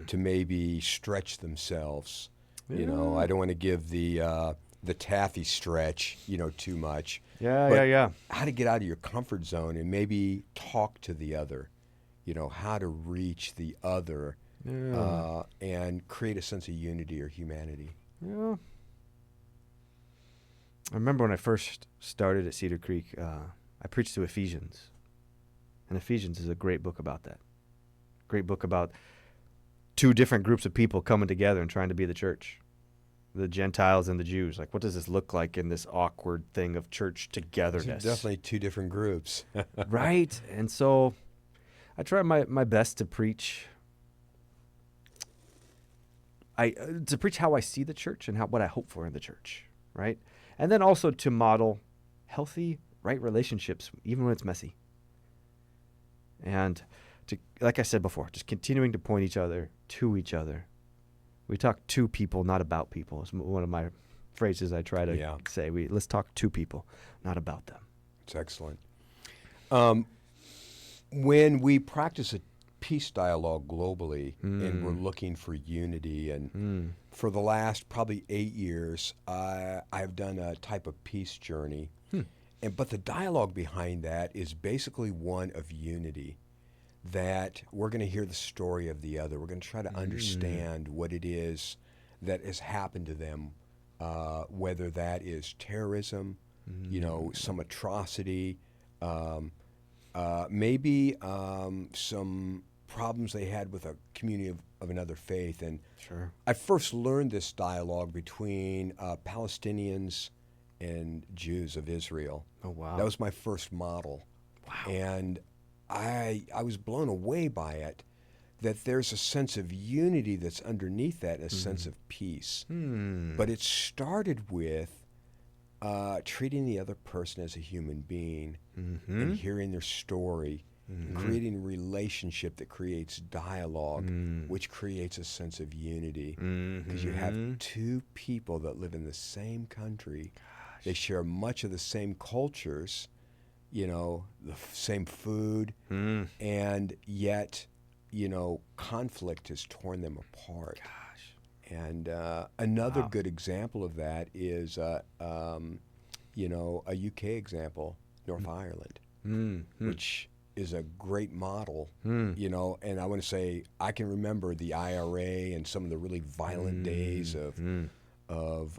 to maybe stretch themselves? Yeah. I don't want to give the taffy stretch, too much. Yeah. How to get out of your comfort zone and maybe talk to the other, how to reach the other. Yeah. And create a sense of unity or humanity. Yeah. I remember when I first started at Cedar Creek, I preached to Ephesians. And Ephesians is a great book about that. Great book about two different groups of people coming together and trying to be the church. The Gentiles and the Jews. Like, what does this look like in this awkward thing of church togetherness? Definitely two different groups. Right. And so I try my best to preach how I see the church and what I hope for in the church, right? And then also to model healthy, right relationships, even when it's messy. And to, like I said before, just continuing to point each other to each other. We talk to people, not about people. It's one of my phrases I try to say. Let's talk to people, not about them. It's excellent. When we practice a peace dialogue globally, and we're looking for unity, and for the last probably 8 years, I've done a type of peace journey, but the dialogue behind that is basically one of unity, that we're going to hear the story of the other. We're going to try to understand what it is that has happened to them, whether that is terrorism, some atrocity, maybe some problems they had with a community of another faith. And Sure. I first learned this dialogue between Palestinians and Jews of Israel. Oh, wow. That was my first model. Wow. And I was blown away by it, that there's a sense of unity that's underneath that, a sense of peace. But it started with treating the other person as a human being Mm-hmm. and hearing their story and creating a relationship that creates dialogue, which creates a sense of unity. Because you have two people that live in the same country. They share much of the same cultures, you know, the same food, and yet, you know, conflict has torn them apart. And another good example of that is, you know, a UK example, North Ireland, which is a great model, you know, and I want to say I can remember the IRA and some of the really violent days of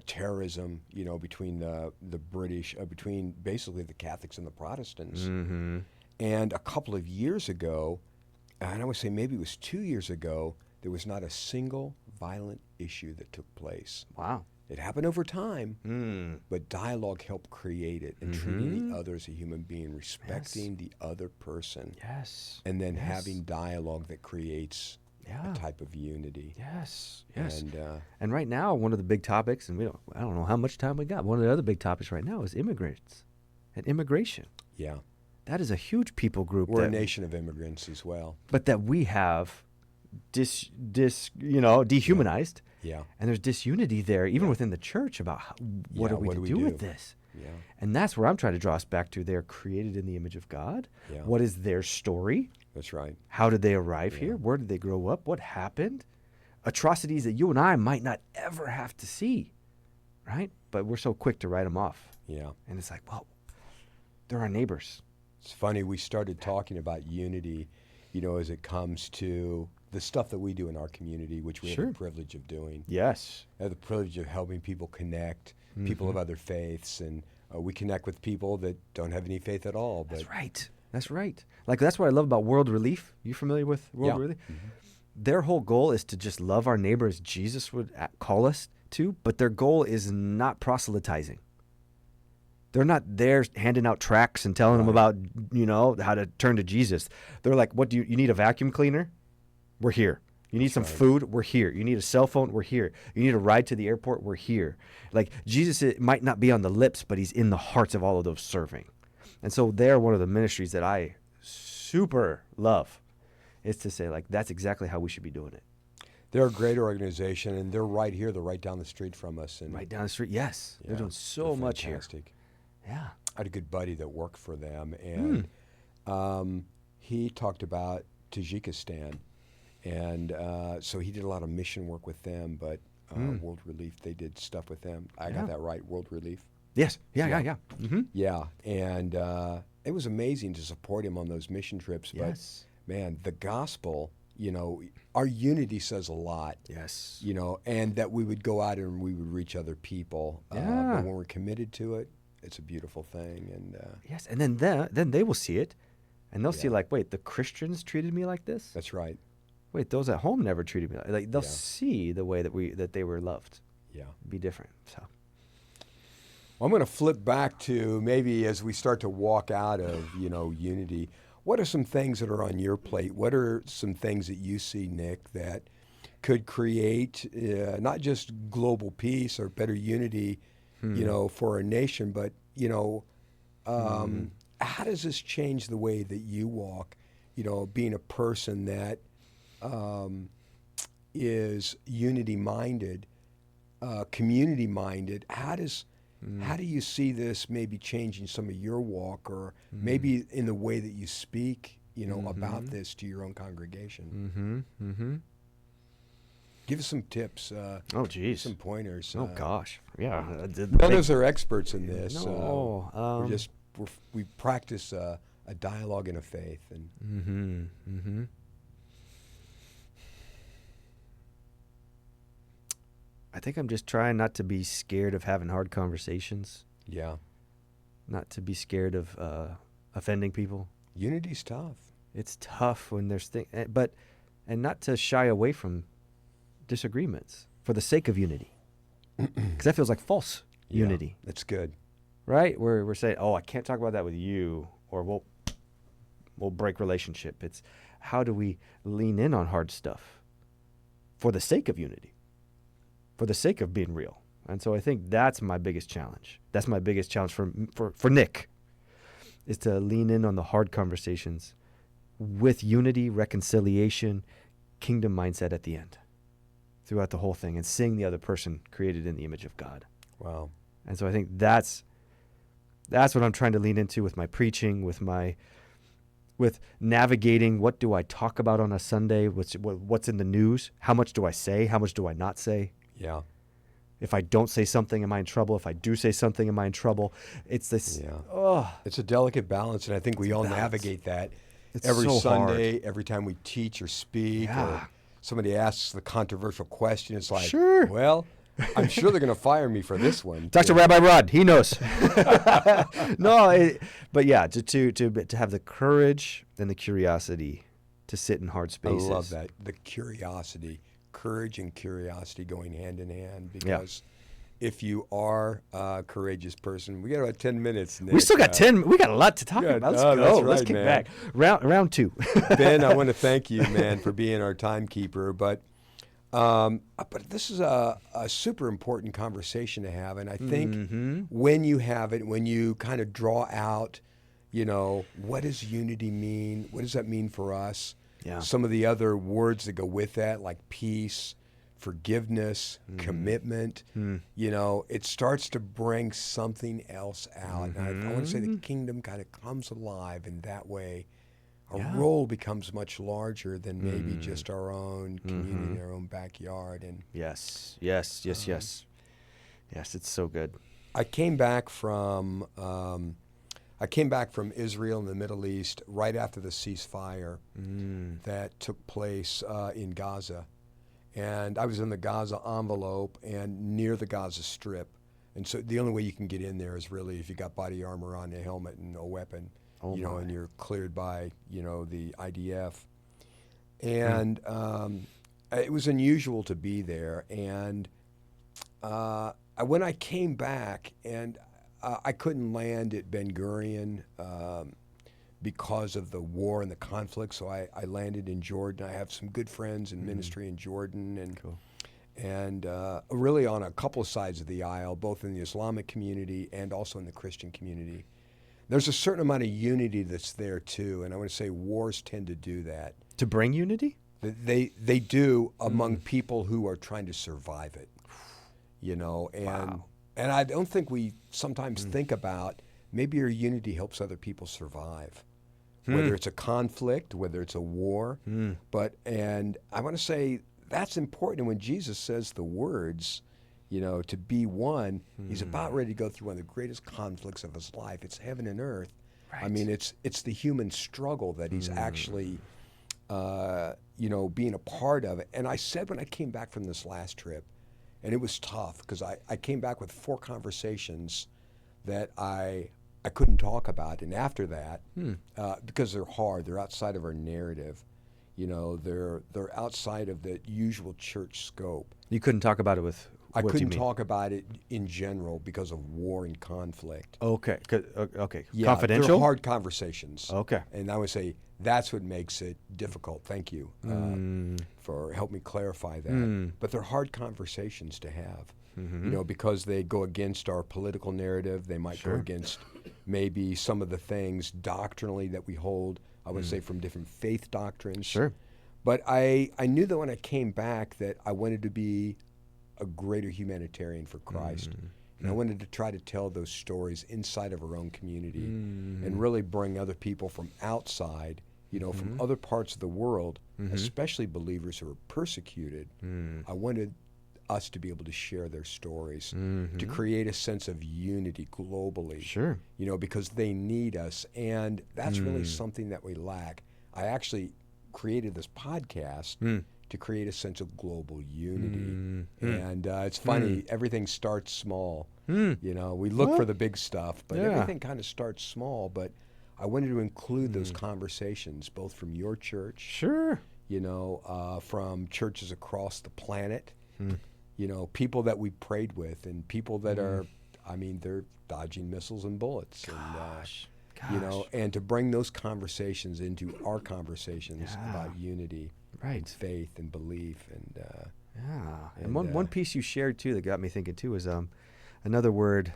terrorism, you know, between the British, between basically the Catholics and the Protestants. And a couple of years ago, and I would say maybe it was 2 years ago, there was not a single violent issue that took place. Wow. It happened over time, but dialogue helped create it, and treating the other as a human being, respecting the other person, and then having dialogue that creates a type of unity. Yes. And right now, one of the big topics, and I don't know how much time we got. One of the other big topics right now is immigrants and immigration. Yeah. That is a huge people group. We're a nation of immigrants as well. But that we have dehumanized. Yeah. And there's disunity there, even within the church, about what are we to do with this? Yeah. And that's where I'm trying to draw us back to. They're created in the image of God. Yeah. What is their story? That's right. How did they arrive here? Where did they grow up? What happened? Atrocities that you and I might not ever have to see, right? But we're so quick to write them off. Yeah. And it's like, well, they're our neighbors. It's funny, we started talking about unity, you know, as it comes to the stuff that we do in our community, which we have the privilege of doing. Yes. We have the privilege of helping people connect, people of other faiths, and we connect with people that don't have any faith at all. But That's right. Like, that's what I love about World Relief. You familiar with World Relief? Their whole goal is to just love our neighbor as Jesus would call us to, but their goal is not proselytizing. They're not there handing out tracts and telling them about, you know, how to turn to Jesus. They're like, what do you need a vacuum cleaner? We're here. You need some food? We're here. You need a cell phone? We're here. You need a ride to the airport? We're here. Like, Jesus, it might not be on the lips, but he's in the hearts of all of those serving. And so they're one of the ministries that I super love, is to say, like, that's exactly how we should be doing it. They're a great organization, and they're right here. They're right down the street from us. And right down the street, yes. They're doing so much here. Yeah. I had a good buddy that worked for them, and he talked about Tajikistan. And so he did a lot of mission work with them, but World Relief, they did stuff with them. I got that right, World Relief? Yes. Yeah. Yeah, and it was amazing to support him on those mission trips. But, man, the gospel, you know, our unity says a lot. Yes. You know, and that we would go out and we would reach other people. But when we're committed to it, it's a beautiful thing. And yes, and then they will see it, and they'll see, like, wait, the Christians treated me like this? That's right. Wait, those at home never treated me like they'll see the way that they were loved. Yeah. Be different. So well, I'm going to flip back to maybe as we start to walk out of, you know, unity. What are some things that are on your plate? What are some things that you see, Nick, that could create not just global peace or better unity, you know, for our nation, but, you know, how does this change the way that you walk, you know, being a person that is unity-minded, community-minded? How do you see this maybe changing some of your walk, or maybe in the way that you speak, you know, about this to your own congregation? Give us some tips. Oh, geez. Some pointers. Oh, gosh. Yeah. None of us are experts in this. No. We practice a dialogue and a faith. And I think I'm just trying not to be scared of having hard conversations. Yeah. Not to be scared of offending people. Unity's tough. It's tough when there's things, and not to shy away from disagreements for the sake of unity, because that feels like false unity. That's good. Right? We're saying, oh, I can't talk about that with you, or we'll break relationship. It's how do we lean in on hard stuff for the sake of unity, for the sake of being real, And so I think that's my biggest challenge. That's my biggest challenge for Nick, is to lean in on the hard conversations with unity, reconciliation, kingdom mindset at the end, throughout the whole thing, and seeing the other person created in the image of God. Wow. And so I think that's what I'm trying to lean into with my preaching, with navigating what do I talk about on a Sunday, what's in the news, how much do I say, how much do I not say. Yeah. If I don't say something, am I in trouble? If I do say something, am I in trouble? It's this. Yeah. Oh, It's a delicate balance, and I think we all balance. navigate that It's every so Sunday, hard. every time we teach or speak, Yeah. or somebody asks the controversial question. It's like, Sure. well, I'm sure they're going to fire me for this one. Talk to Rabbi Rod. He knows. No, but yeah, to have the courage and the curiosity to sit in hard I spaces. love that. The curiosity, courage and curiosity going hand in hand, because if you are a courageous person, we got about 10 minutes. Nick. We still got 10. We got a lot to talk yeah, about. Let's no, go. that's Let's right, kick man. back. Round 2. Ben, I want to thank you, man, for being our timekeeper. But this is a super important conversation to have. And I think when you have it, when you kind of draw out, what does unity mean? What does that mean for us? Yeah. Some of the other words that go with that, like peace, forgiveness, commitment, it starts to bring something else out. And I want to say the kingdom kind of comes alive in that way. Our role becomes much larger than maybe just our own community, our own backyard. And Yes, it's so good. I came back from Israel and the Middle East right after the ceasefire that took place in Gaza. And I was in the Gaza envelope and near the Gaza Strip. And so the only way you can get in there is really if you got body armor on, a helmet, and a weapon, and you're cleared by, the IDF. And it was unusual to be there. And when I came back, and I couldn't land at Ben Gurion because of the war and the conflict, so I landed in Jordan. I have some good friends in ministry in Jordan, and really on a couple of sides of the aisle, both in the Islamic community and also in the Christian community. There's a certain amount of unity that's there too, and I want to say wars tend to do that. To bring unity? They do among people who are trying to survive it, and I don't think we sometimes think about maybe your unity helps other people survive. Whether it's a conflict, whether it's a war. And I want to say that's important. And when Jesus says the words, to be one, he's about ready to go through one of the greatest conflicts of his life. It's heaven and earth. Right. I mean, it's the human struggle that he's actually, being a part of it. And I said when I came back from this last trip, and it was tough because I came back with 4 conversations that I couldn't talk about, and after that, because they're hard, they're outside of our narrative, they're outside of the usual church scope. You couldn't talk about it with. I what do you couldn't mean? talk about it in general because of war and conflict. Okay. Okay. Yeah, Confidential. they're hard conversations. Okay. And I would say that's what makes it difficult. Thank you for helping me clarify that. But they're hard conversations to have. Because they go against our political narrative. They might go against maybe some of the things doctrinally that we hold, I would say, from different faith doctrines. Sure. But I knew that when I came back that I wanted to be a greater humanitarian for Christ. And I wanted to try to tell those stories inside of our own community and really bring other people from outside, from other parts of the world, especially believers who are persecuted. I wanted us to be able to share their stories, to create a sense of unity globally. Sure. Because they need us, and that's really something that we lack. I actually created this podcast to create a sense of global unity. And it's funny, everything starts small. We look for the big stuff, but everything kind of starts small. But I wanted to include those conversations, both from your church, Sure. from churches across the planet, people that we prayed with, and people that are, they're dodging missiles and bullets. Gosh. And to bring those conversations into our conversations about unity, Right. and faith and belief, and And one piece you shared too that got me thinking too is another word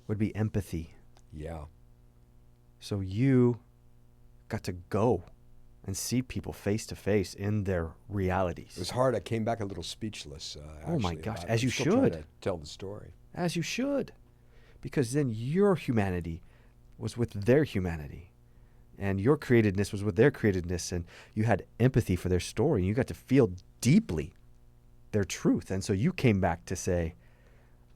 would be empathy. Yeah. So you got to go and see people face to face in their realities. It was hard. I came back a little speechless. Oh my actually, gosh, about it. as I'm you still trying should. to tell the story. As you should. Because then your humanity was with their humanity. And your createdness was with their createdness. And you had empathy for their story. And you got to feel deeply their truth. And so you came back to say,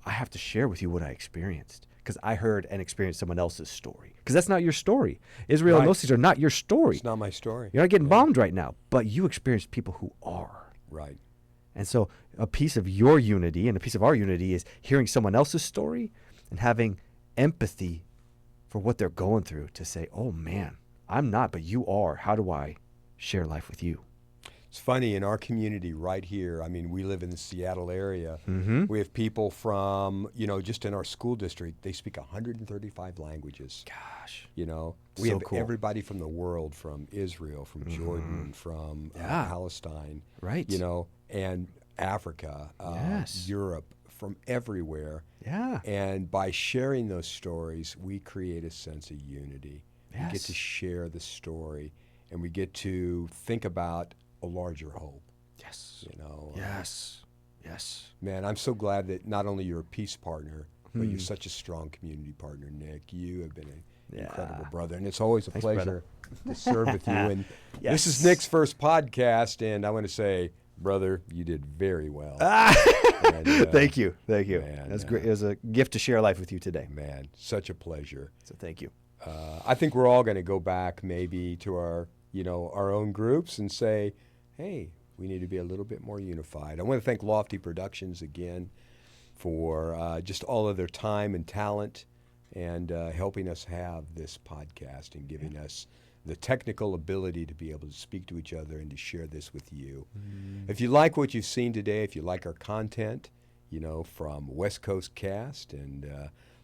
I have to share with you what I experienced. Because I heard and experienced someone else's story. Because that's not your story. Israel and those things are not your story. It's not my story. You're not getting bombed right now. But you experienced people who are. Right. And so a piece of your unity and a piece of our unity is hearing someone else's story and having empathy for what they're going through to say, oh man, I'm not, but you are. How do I share life with you? It's funny, in our community right here, I mean, we live in the Seattle area. Mm-hmm. We have people from, just in our school district, they speak 135 languages. Gosh. We So have cool. everybody from the world, from Israel, from Jordan, from Palestine, Right. And Africa, Yes. Europe, from everywhere. Yeah. And by sharing those stories, we create a sense of unity. Yes. We get to share the story, and we get to think about a larger hope. Yes. Yes. Yes. Man, I'm so glad that not only you're a peace partner, but you're such a strong community partner, Nick. You have been an incredible brother, and it's always a Thanks, pleasure to serve with you. And Yes. this is Nick's first podcast, and I want to say, brother, you did very well. And, Thank you. Thank you. Man, That's great. It was a gift to share life with you today. Man, such a pleasure. So thank you. I think we're all going to go back maybe to our own groups and say, hey, we need to be a little bit more unified. I want to thank Lofty Productions again for just all of their time and talent and helping us have this podcast and giving us the technical ability to be able to speak to each other and to share this with you. If you like what you've seen today, if you like our content, from West Coast Cast and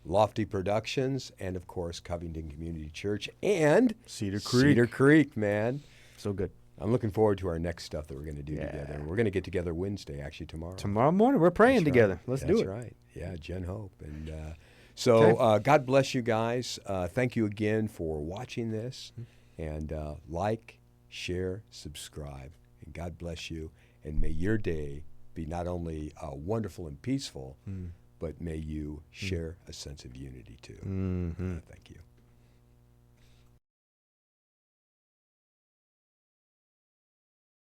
Lofty Productions and, of course, Covington Community Church and Cedar Creek, man. So good. I'm looking forward to our next stuff that we're going to do together. We're going to get together Wednesday, actually, tomorrow. Tomorrow morning, we're praying together. Let's do it. That's right. Yeah, Jen Hope. And so God bless you guys. Thank you again for watching this. And like, share, subscribe. And God bless you. And may your day be not only wonderful and peaceful, but may you share a sense of unity too. Thank you.